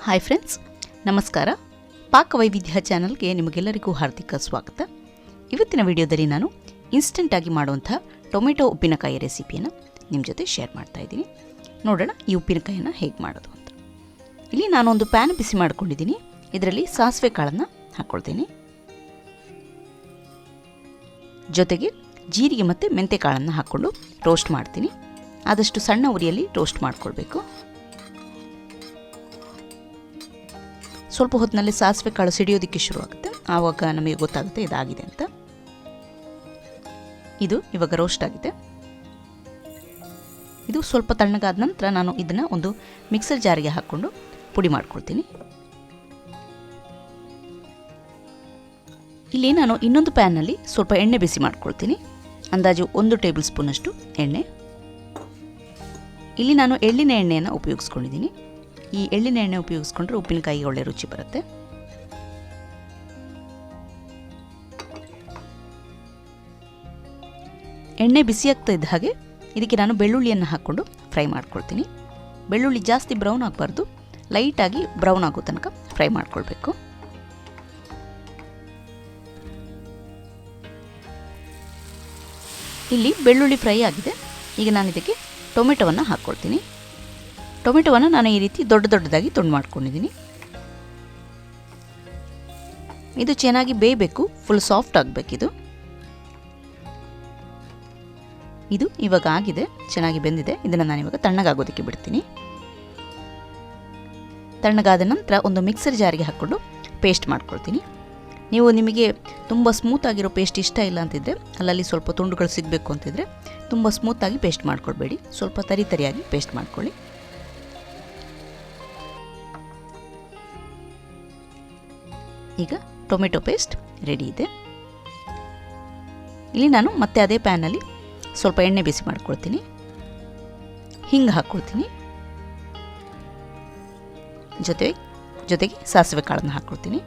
Hi friends, ನಮಸ್ಕಾರ. ಪಾಕವೈವಿಧ್ಯ ಚಾನಲ್ಗೆ ನಿಮಗೆಲ್ಲರಿಗೂ ಹಾರ್ದಿಕ ಸ್ವಾಗತ. ಇವತ್ತಿನ ವಿಡಿಯೋದಲ್ಲಿ ನಾನು ಇನ್ಸ್ಟೆಂಟಾಗಿ ಮಾಡುವಂಥ ಟೊಮೆಟೊ ಉಪ್ಪಿನಕಾಯಿ ರೆಸಿಪಿಯನ್ನು ನಿಮ್ಮ ಜೊತೆ ಶೇರ್ ಮಾಡ್ತಾ ಇದ್ದೀನಿ. ನೋಡೋಣ ಈ ಉಪ್ಪಿನಕಾಯಿಯನ್ನು ಹೇಗೆ ಮಾಡೋದು ಅಂತ. ಇಲ್ಲಿ ನಾನೊಂದು ಪ್ಯಾನ್ ಬಿಸಿ ಮಾಡ್ಕೊಂಡಿದ್ದೀನಿ. ಇದರಲ್ಲಿ ಸಾಸಿವೆ ಕಾಳನ್ನು ಹಾಕ್ಕೊಳ್ತೀನಿ. ಜೊತೆಗೆ ಜೀರಿಗೆ ಮತ್ತು ಮೆಂತೆ ಕಾಳನ್ನು ಹಾಕ್ಕೊಂಡು ರೋಸ್ಟ್ ಮಾಡ್ತೀನಿ. ಆದಷ್ಟು ಸಣ್ಣ ಉರಿಯಲ್ಲಿ ರೋಸ್ಟ್ ಮಾಡ್ಕೊಳ್ಬೇಕು. ಸ್ವಲ್ಪ ಹೊತ್ತಿನಲ್ಲಿ ಸಾಸಿವೆ ಕಾಳು ಸಿಡಿಯೋದಕ್ಕೆ ಶುರುವಾಗುತ್ತೆ. ಆವಾಗ ನಮಗೆ ಗೊತ್ತಾಗುತ್ತೆ ಇದಾಗಿದೆ ಅಂತ. ಇದು ಇವಾಗ ರೋಸ್ಟ್ ಆಗಿದೆ. ಇದು ಸ್ವಲ್ಪ ತಣ್ಣಗಾದ ನಂತರ ನಾನು ಇದನ್ನು ಒಂದು ಮಿಕ್ಸರ್ ಜಾರಿಗೆ ಹಾಕ್ಕೊಂಡು ಪುಡಿ ಮಾಡ್ಕೊಳ್ತೀನಿ. ಇಲ್ಲಿ ನಾನು ಇನ್ನೊಂದು ಪ್ಯಾನ್ನಲ್ಲಿ ಸ್ವಲ್ಪ ಎಣ್ಣೆ ಬಿಸಿ ಮಾಡ್ಕೊಳ್ತೀನಿ. ಅಂದಾಜು 1 ಟೇಬಲ್ ಸ್ಪೂನಷ್ಟು ಎಣ್ಣೆ. ಇಲ್ಲಿ ನಾನು ಎಳ್ಳಿನ ಎಣ್ಣೆಯನ್ನು ಉಪಯೋಗಿಸ್ಕೊಂಡಿದ್ದೀನಿ. ಈ ಎಳ್ಳಿನ ಎಣ್ಣೆ ಉಪಯೋಗಿಸ್ಕೊಂಡ್ರೆ ಉಪ್ಪಿನಕಾಯಿಗೆ ಒಳ್ಳೆ ರುಚಿ ಬರುತ್ತೆ. ಎಣ್ಣೆ ಬಿಸಿಯಾಗ್ತಾ ಇದ್ದ ಹಾಗೆ ಇದಕ್ಕೆ ನಾನು ಬೆಳ್ಳುಳ್ಳಿಯನ್ನು ಹಾಕ್ಕೊಂಡು ಫ್ರೈ ಮಾಡ್ಕೊಳ್ತೀನಿ. ಬೆಳ್ಳುಳ್ಳಿ ಜಾಸ್ತಿ ಬ್ರೌನ್ ಆಗಬಾರ್ದು, ಲೈಟಾಗಿ ಬ್ರೌನ್ ಆಗೋ ತನಕ ಫ್ರೈ ಮಾಡ್ಕೊಳ್ಬೇಕು. ಇಲ್ಲಿ ಬೆಳ್ಳುಳ್ಳಿ ಫ್ರೈ ಆಗಿದೆ. ಈಗ ನಾನು ಇದಕ್ಕೆ ಟೊಮೆಟೊವನ್ನು ಹಾಕ್ಕೊಳ್ತೀನಿ. ಟೊಮೆಟೊವನ್ನು ನಾನು ಈ ರೀತಿ ದೊಡ್ಡದಾಗಿ ತುಂಡು ಮಾಡ್ಕೊಂಡಿದ್ದೀನಿ. ಇದು ಚೆನ್ನಾಗಿ ಬೇಯಬೇಕು, ಫುಲ್ ಸಾಫ್ಟ್ ಆಗಬೇಕಿದು. ಇದು ಇವಾಗ ಆಗಿದೆ, ಚೆನ್ನಾಗಿ ಬೆಂದಿದೆ. ಇದನ್ನು ನಾನು ಇವಾಗ ತಣ್ಣಗಾಗೋದಕ್ಕೆ ಬಿಡ್ತೀನಿ. ತಣ್ಣಗಾದ ನಂತರ ಒಂದು ಮಿಕ್ಸರ್ ಜಾರಿಗೆ ಹಾಕ್ಕೊಂಡು ಪೇಸ್ಟ್ ಮಾಡ್ಕೊಳ್ತೀನಿ. ನೀವು ನಿಮಗೆ ತುಂಬ ಸ್ಮೂತ್ ಆಗಿರೋ ಪೇಸ್ಟ್ ಇಷ್ಟ ಇಲ್ಲ ಅಂತಿದ್ರೆ, ಅಲ್ಲಲ್ಲಿ ಸ್ವಲ್ಪ ತುಂಡುಗಳು ಸಿಗಬೇಕು ಅಂತಿದ್ರೆ ತುಂಬ ಸ್ಮೂತಾಗಿ ಪೇಸ್ಟ್ ಮಾಡ್ಕೊಳ್ಬೇಡಿ, ಸ್ವಲ್ಪ ತರಿಯಾಗಿ ಪೇಸ್ಟ್ ಮಾಡ್ಕೊಳ್ಳಿ. ಈಗ ಟೊಮೆಟೊ ಪೇಸ್ಟ್ ರೆಡಿ ಇದೆ. ಇಲ್ಲಿ ನಾನು ಮತ್ತೆ ಅದೇ ಪ್ಯಾನಲ್ಲಿ ಸ್ವಲ್ಪ ಎಣ್ಣೆ ಬಿಸಿ ಮಾಡ್ಕೊಳ್ತೀನಿ. ಹಿಂಗೆ ಹಾಕ್ಕೊಳ್ತೀನಿ. ಜೊತೆಗೆ ಸಾಸಿವೆ ಕಾಳನ್ನು ಹಾಕ್ಕೊಳ್ತೀನಿ.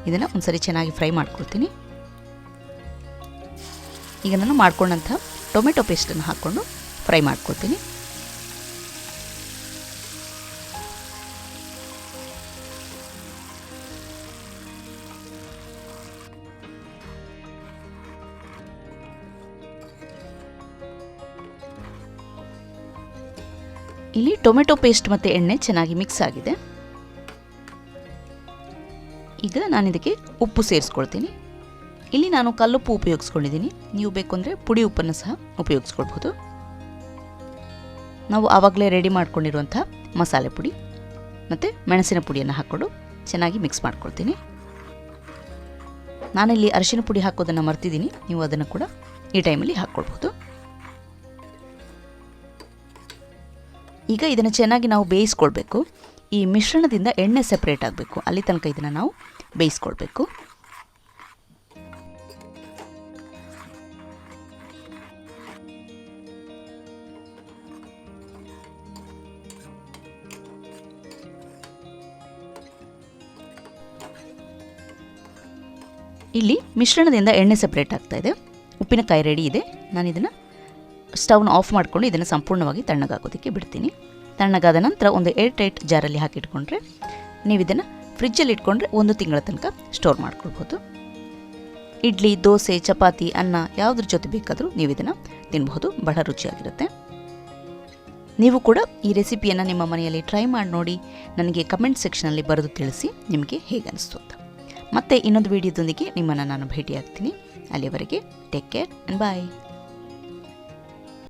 ಇದನ್ನು ಒಂದ್ಸರಿ ಚೆನ್ನಾಗಿ ಫ್ರೈ ಮಾಡ್ಕೊಳ್ತೀನಿ. ಈಗ ನಾನು ಮಾಡ್ಕೊಂಡಂಥ ಟೊಮೆಟೊ ಪೇಸ್ಟನ್ನು ಹಾಕ್ಕೊಂಡು ಫ್ರೈ ಮಾಡ್ಕೊಳ್ತೀನಿ. ಇಲ್ಲಿ ಟೊಮೆಟೊ ಪೇಸ್ಟ್ ಮತ್ತು ಎಣ್ಣೆ ಚೆನ್ನಾಗಿ ಮಿಕ್ಸ್ ಆಗಿದೆ. ಈಗ ನಾನು ಇದಕ್ಕೆ ಉಪ್ಪು ಸೇರಿಸ್ಕೊಳ್ತೀನಿ. ಇಲ್ಲಿ ನಾನು ಕಲ್ಲುಪ್ಪು ಉಪಯೋಗಿಸ್ಕೊಂಡಿದ್ದೀನಿ. ನೀವು ಬೇಕು ಅಂದರೆ ಪುಡಿ ಉಪ್ಪನ್ನು ಸಹ ಉಪಯೋಗಿಸ್ಕೊಳ್ಬೋದು. ನಾವು ಆವಾಗಲೇ ರೆಡಿ ಮಾಡ್ಕೊಂಡಿರುವಂಥ ಮಸಾಲೆ ಪುಡಿ ಮತ್ತು ಮೆಣಸಿನ ಪುಡಿಯನ್ನು ಹಾಕ್ಕೊಂಡು ಚೆನ್ನಾಗಿ ಮಿಕ್ಸ್ ಮಾಡ್ಕೊಳ್ತೀನಿ. ನಾನಿಲ್ಲಿ ಅರಿಶಿನ ಪುಡಿ ಹಾಕೋದನ್ನು ಮರ್ತಿದ್ದೀನಿ. ನೀವು ಅದನ್ನು ಕೂಡ ಈ ಟೈಮಲ್ಲಿ ಹಾಕ್ಕೊಳ್ಬೋದು. ಈಗ ಇದನ್ನು ಚೆನ್ನಾಗಿ ನಾವು ಬೇಯಿಸ್ಕೊಳ್ಬೇಕು. ಈ ಮಿಶ್ರಣದಿಂದ ಎಣ್ಣೆ ಸೆಪ್ರೇಟ್ ಆಗಬೇಕು, ಅಲ್ಲಿ ತನಕ ಇದನ್ನು ನಾವು ಬೇಯಿಸ್ಕೊಳ್ಬೇಕು. ಇಲ್ಲಿ ಮಿಶ್ರಣದಿಂದ ಎಣ್ಣೆ ಸೆಪ್ರೇಟ್ ಆಗ್ತಾ ಇದೆ. ಉಪ್ಪಿನಕಾಯಿ ರೆಡಿ ಇದೆ. ನಾನು ಇದನ್ನು ಸ್ಟವ್ನ ಆಫ್ ಮಾಡಿಕೊಂಡು ಇದನ್ನು ಸಂಪೂರ್ಣವಾಗಿ ತಣ್ಣಗಾಗೋದಕ್ಕೆ ಬಿಡ್ತೀನಿ. ತಣ್ಣಗಾದ ನಂತರ ಒಂದು ಏರ್ ಟೈಟ್ ಜಾರಲ್ಲಿ ಹಾಕಿಟ್ಕೊಂಡ್ರೆ ನೀವು ಇದನ್ನು ಫ್ರಿಜ್ಜಲ್ಲಿ ಇಟ್ಕೊಂಡ್ರೆ 1 ತಿಂಗಳ ತನಕ ಸ್ಟೋರ್ ಮಾಡ್ಕೊಳ್ಬೋದು. ಇಡ್ಲಿ, ದೋಸೆ, ಚಪಾತಿ, ಅನ್ನ ಯಾವುದ್ರ ಜೊತೆ ಬೇಕಾದರೂ ನೀವು ಇದನ್ನು ತಿನ್ಬಹುದು. ಬಹಳ ರುಚಿಯಾಗಿರುತ್ತೆ. ನೀವು ಕೂಡ ಈ ರೆಸಿಪಿಯನ್ನು ನಿಮ್ಮ ಮನೆಯಲ್ಲಿ ಟ್ರೈ ಮಾಡಿ ನೋಡಿ. ನನಗೆ ಕಮೆಂಟ್ ಸೆಕ್ಷನಲ್ಲಿ ಬರೆದು ತಿಳಿಸಿ ನಿಮಗೆ ಹೇಗೆ ಅನಿಸ್ತು ಅಂತ. ಮತ್ತೆ ಇನ್ನೊಂದು ವಿಡಿಯೋದೊಂದಿಗೆ ನಿಮ್ಮನ್ನು ನಾನು ಭೇಟಿಯಾಗ್ತೀನಿ. ಅಲ್ಲಿವರೆಗೆ ಟೇಕ್ ಕೇರ್ ಆ್ಯಂಡ್ ಬಾಯ್.